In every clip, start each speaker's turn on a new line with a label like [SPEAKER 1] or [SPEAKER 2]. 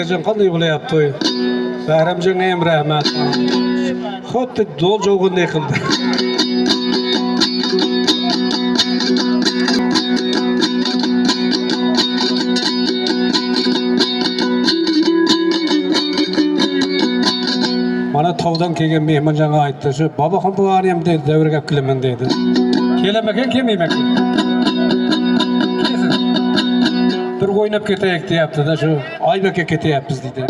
[SPEAKER 1] Sergen qanday bo'layapti? Bahramjonga ham rahmat. Xuddi do'l jo'g'inday qildi. Mana tavdan kelgan mehmonjonga aytdi, shu Boboxon buvani ham dedi, davrga kelaman dedi. Kelamagan, kelmayman. Bir o'ynab ketaylik deyapti-da, shu Oybekka ketyapmiz dedi.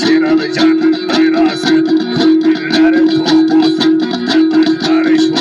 [SPEAKER 2] Şeralı canın dayrası, kırmızıları toh olsun, kırmızıları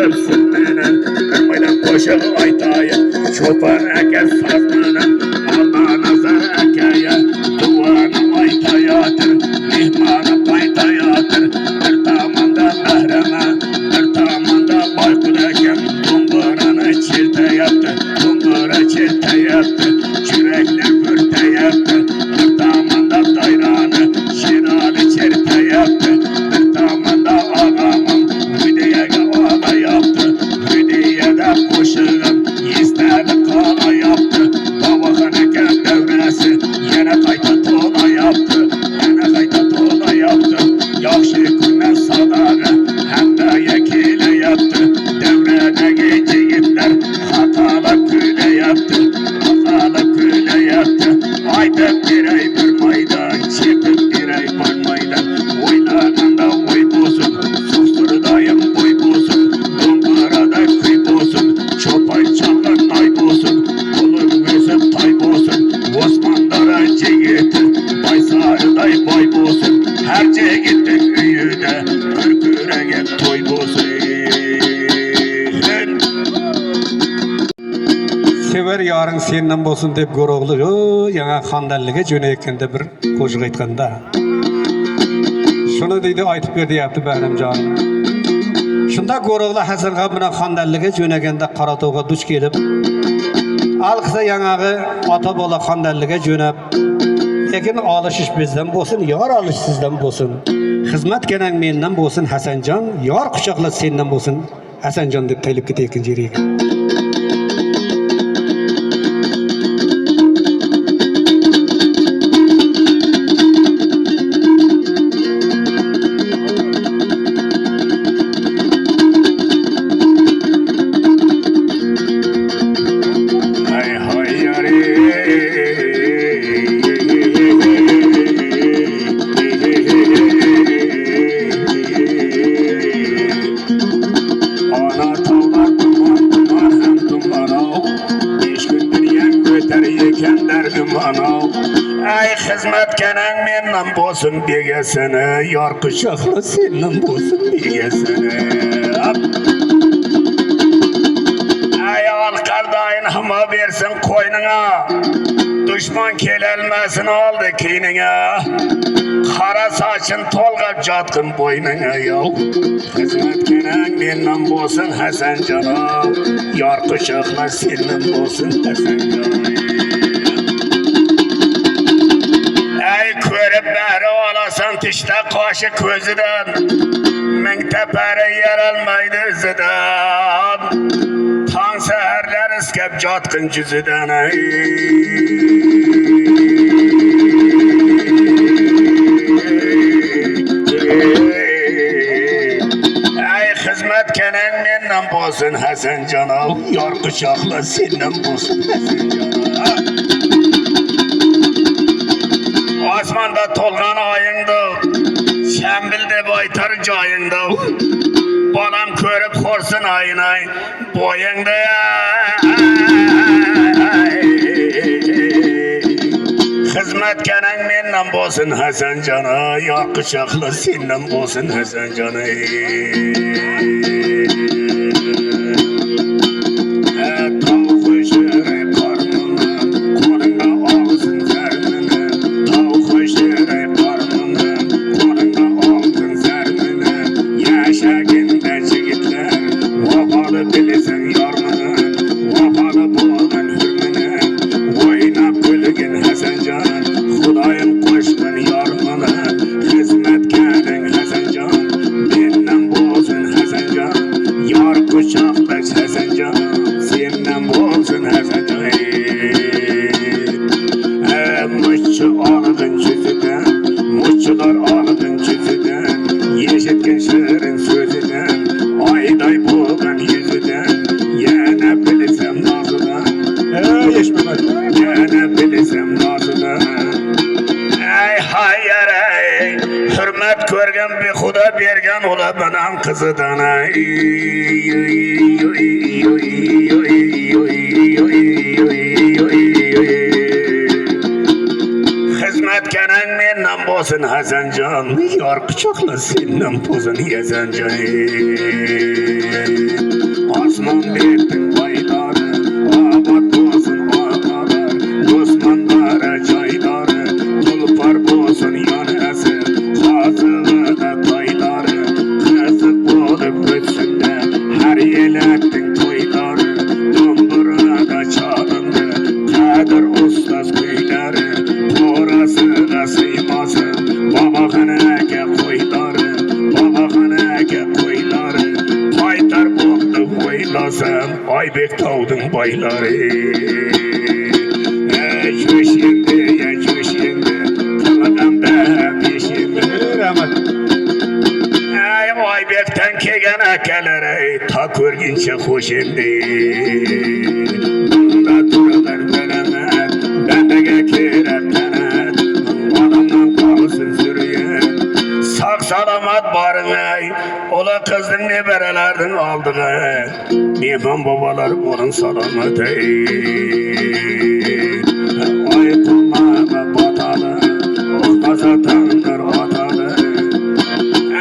[SPEAKER 2] kılıpsın beni. Kırmaydan koşup aytaya, çoban eke sazmını. Allah nazar ekeye, duanı aytayadır. Mihmanı paytayadır. Bir tamanda mehreme, bir tamanda baykul eken. Dumburanı çirte yaptı, dumbura çirte yaptı. Çürekler pürte yaptı. Bir tamanda dayranı, şirali çirte yaptı. Bir tamanda ağamın, müdeyege ağla yaptı. Müdeyede koşuğum, istedi kala yaptı. Babakın eken devresi, yine kayta tola yaptı. Yine kayta tola yaptı. Yakşı günden sadağı, hem de yekile yaptı. Devredeki yiğitler, hatalı küle yaptı. Hatalı küle yaptı. Ayda bir ay bir maydan, çekip bir ay bir maydan. Oynağında oy bozun, susturdayım boy bozun. Dumbarada kıy bozun, çopan çalan ay bozun. Kulun gözüm tay bozun, Osmanlılara cegeti. Baysarıday bay bozun, her cegetin üyüde. Kırkürege toy bozun.
[SPEAKER 1] Sever yarın senden bolsun dep goroglu yana xandalliga jo'nayotganda bir qo'shiq aytganda. Shuni deydi aytib berdi yapti Bahramjon. Shunda goroglu Hasanga bilan xandalliga jo'naganda Qarato'ga duch kelib, alqisa yanagi ota bola xandalliga jo'nab, lekin olishish bizdan bo'lsin, yor olish sizdan bo'lsin. Xizmat kenang mendan bo'lsin Hasanjon, yor quchoqla sendan bo'lsin Hasanjon deb taylib ketayotgan jeriga. Ay hizmet kenang mendan bo'lsin begasini, yor quchoqla sendan bo'lsin begasini. Ay alqardayin hima bersin qo'yningga, dushman kelolmasin oldi keyninga. Qara soching to'lg'ab jotqin bo'yningga yo'q. Hizmet kenang mendan bo'lsin Hasanjon, yor quchoqla sendan bo'lsin Hasanjon. Körüp beri olasan tişte kaşı közüden, mingte peri yer almaydı üzüden. Tan seherler iskep catkın cüzüden. Ey hizmet kenen menden bolsun Hasanjon, yor quchoqla senden bolsun Hasanjon. Osmanda tolgan ayыңды, şembilde baytar joyingda. Balam körüp korsun ayınay, boyingda. Hizmet kenang mendan bo'lsin Hasanjon, yor quchoqla sendan bo'lsin Hasanjon. Görgen bir Xuda bergen ola benim kızıdan. Hizmet kenen menden bolsun Hasanjon, yor quchoqla senden bo'lsin Hasanjon.
[SPEAKER 2] eylettin toyları, dombura da çalındı, Kadir Ustas kuyları, orası da sıymasın, babahaneke koyları, babahaneke koyları, paytar buldu koylasın, Aybek Tağ'dın bayları. Köşindi, kılıgın da peşindi.
[SPEAKER 1] Rahmet.
[SPEAKER 2] Aybek'ten kegen akelere ta körginçe hoş indi. Bunda durulur belemet, bendege kireplenet, adamdan kalsın sürüyen. Sak salamat barın ey, ola kızdın ne berelerden aldın ey. Mehman babalar olun salamat ey. Ay kulağıma batalı, olmaz atanlar atalı.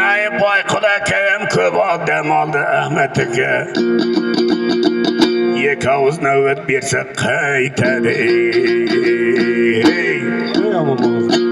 [SPEAKER 2] Ay baykula köyüm köp adam aldı Ahmet'e. Yekavuz nöbet birse kaytadı.
[SPEAKER 1] Ey aman babası.